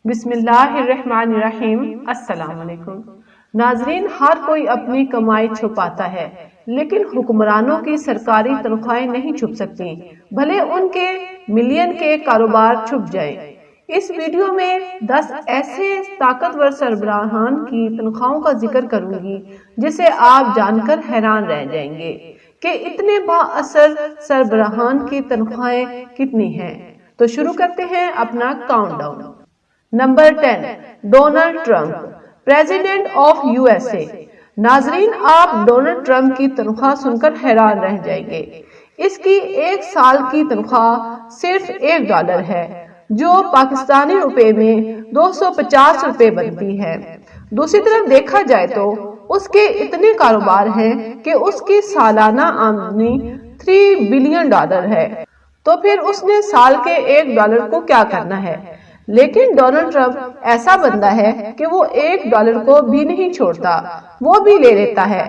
بسم اللہ الرحمن الرحیم۔ السلام علیکم ناظرین، ہر کوئی اپنی کمائی چھپاتا ہے لیکن حکمرانوں کی سرکاری تنخواہیں نہیں چھپ سکتی، بھلے ان کے ملین کے کاروبار چھپ جائیں۔ اس ویڈیو میں 10 ایسے طاقتور سربراہان کی تنخواہوں کا ذکر کروں گی جسے آپ جان کر حیران رہ جائیں گے کہ اتنے با اثر سربراہان کی تنخواہیں کتنی ہیں۔ تو شروع کرتے ہیں اپنا count down. Number 10، Donald Trump, president of USA۔ ناظرین، آپ ڈونلڈ ٹرمپ کی تنخواہ سن کر حیران رہ جائیں گے۔ اس کی ایک سال کی تنخواہ صرف $1 ہے، جو پاکستانی روپے میں 250 روپے بنتی ہے۔ دوسری طرف دیکھا جائے تو اس کے اتنے کاروبار ہیں کہ اس کی سالانہ آمدنی $3 بلین ہے، تو پھر اس نے سال کے $1 کو کیا کرنا ہے؟ لیکن ڈونلڈ ٹرمپ ایسا بندہ ہے کہ وہ $1 کو بھی نہیں چھوڑتا، وہ بھی لے لیتا ہے۔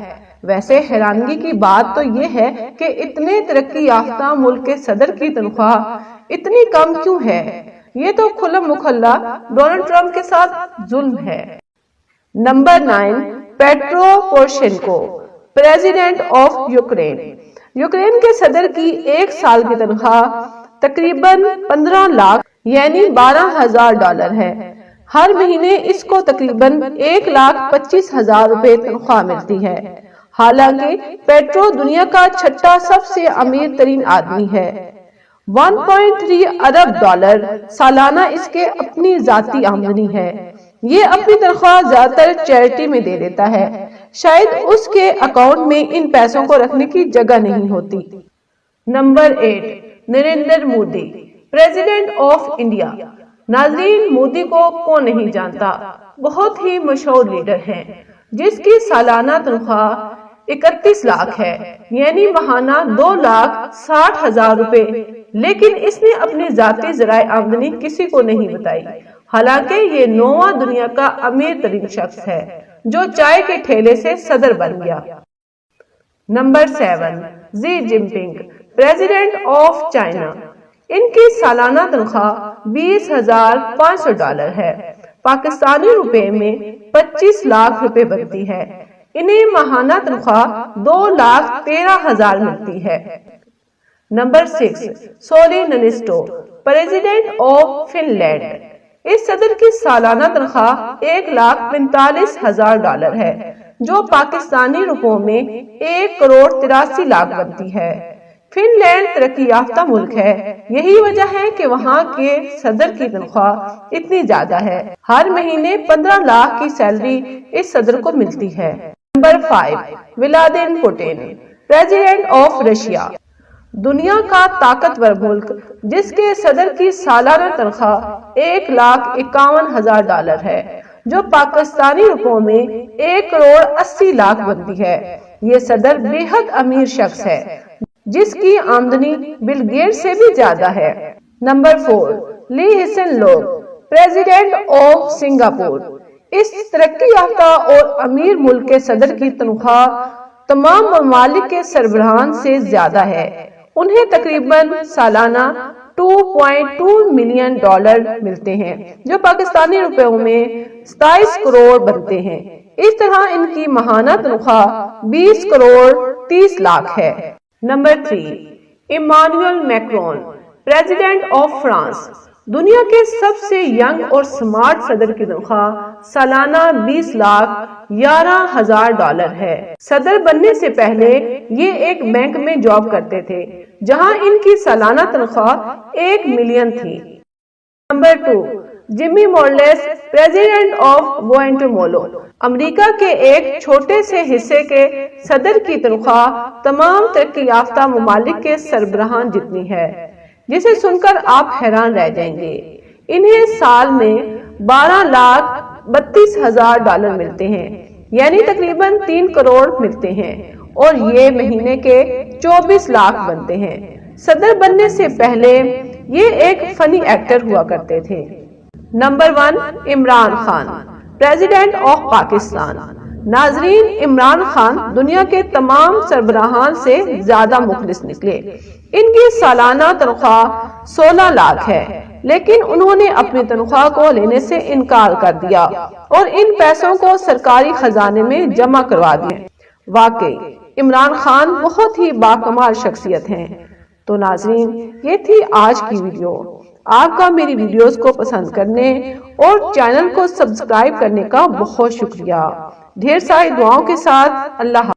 ویسے حیرانگی کی بات تو یہ ہے کہ اتنے ترقی یافتہ ملک کے صدر کی تنخواہ اتنی کم کیوں ہے؟ یہ تو کھلم مکھلا ڈونلڈ ٹرمپ کے ساتھ ظلم ہے۔ Number 9، Petro Poroshenko, president of Ukraine. Ukraine کے صدر کی ایک سال کی تنخواہ تقریباً 15 لاکھ یعنی $12,000 ہے۔ ہر مہینے اس کو تقریباً 1,25,000 روپے تنخواہ ملتی ہے۔ حالانکہ پیٹرو دنیا کا چھٹا سب سے امیر ترین آدمی ہے۔ $1.3 ارب سالانہ اس کے اپنی ذاتی آمدنی ہے۔ یہ اپنی تنخواہ زیادہ تر چیریٹی میں دے دیتا ہے، شاید اس کے اکاؤنٹ میں ان پیسوں کو رکھنے کی جگہ نہیں ہوتی۔ Number 8، Narendra Modi, president of India. ناظرین، مودی کو کون نہیں جانتا؟ بہت ہی مشہور لیڈر ہیں جس کی سالانہ تنخواہ 31 لاکھ ہے، یعنی ماہانہ 2,60,000 روپے، لیکن اس نے اپنی ذاتی ذرائع آمدنی کسی کو نہیں بتائی۔ حالانکہ یہ 9واں دنیا کا امیر ترین شخص ہے جو چائے کے ٹھیلے سے صدر بن گیا۔ نمبر 7، ژی جن پنگ، پریزیڈنٹ آف چائنا۔ ان کی سالانہ تنخواہ $20,500 ہے، پاکستانی روپے میں 25 لاکھ روپے بنتی ہے۔ انہیں ماہانہ تنخواہ 2,13,000 ملتی ہے۔ نمبر 6، سولی نینسٹو، پریزیڈنٹ آف فن لینڈ۔ اس صدر کی سالانہ تنخواہ $1,45,000 ہے، جو پاکستانی روپوں میں 1,83,00,000 بنتی ہے۔ فن لینڈ ترقی یافتہ ملک ہے، یہی وجہ ہے کہ وہاں کے صدر کی تنخواہ اتنی زیادہ ہے۔ ہر مہینے 15 لاکھ کی سیلری اس صدر کو ملتی ہے۔ Number 5، Vladimir Putin, president of Russia. دنیا کا طاقتور ملک جس کے صدر کی سالانہ تنخواہ $1,51,000 ہے، جو پاکستانی روپوں میں 1,80,00,000 بنتی ہے۔ یہ صدر بے حد امیر شخص ہے جس کی آمدنی بل گیٹ سے بھی زیادہ ہے۔ نمبر 4، لی ہسین لونگ، پریزیڈنٹ آف سنگاپور۔ اس ترقی یافتہ اور امیر ملک کے صدر کی تنخواہ تمام ممالک کے سربراہان سے زیادہ ہے۔ انہیں تقریباً سالانہ $2.2 ملین ملتے ہیں، جو پاکستانی روپوں میں 27 کروڑ بنتے ہیں۔ اس طرح ان کی ماہانہ تنخواہ 20,30,00,000 ہے۔ Number 3، Emmanuel Macron, president of France. دنیا کے سب سے ینگ اور سمارٹ صدر کی تنخواہ سالانہ $20,11,000 ہے۔ صدر بننے سے پہلے یہ ایک بینک میں جاب کرتے تھے جہاں ان کی سالانہ تنخواہ 1 ملین تھی۔ Number 2، Jimmy Morales, president of Guatemala. امریکہ کے ایک چھوٹے سے حصے کے صدر کی تنخواہ تمام ترقی یافتہ ممالک کے سربراہان جتنی ہے، جسے سن کر آپ حیران رہ جائیں گے۔ انہیں سال میں $12,32,000 ملتے ہیں، یعنی تقریباً 3 کروڑ ملتے ہیں، اور یہ مہینے کے 24 لاکھ بنتے ہیں۔ صدر بننے سے پہلے یہ ایک فنی ایکٹر ہوا کرتے تھے۔ Number 1، Imran Khan, president of Pakistan. ناظرین، عمران خان دنیا کے تمام سربراہان سے زیادہ مخلص نکلے۔ ان کی سالانہ تنخواہ 16 لاکھ ہے، لیکن انہوں نے اپنی تنخواہ کو لینے سے انکار کر دیا اور ان پیسوں کو سرکاری خزانے میں جمع کروا دیا۔ واقعی عمران خان بہت ہی باکمال شخصیت ہیں۔ تو ناظرین، یہ تھی آج کی ویڈیو۔ آپ کا میری ویڈیوز کو پسند کرنے اور چینل کو سبسکرائب کرنے کا بہت شکریہ۔ ڈھیر ساری دعاؤں کے ساتھ اللہ حافظ۔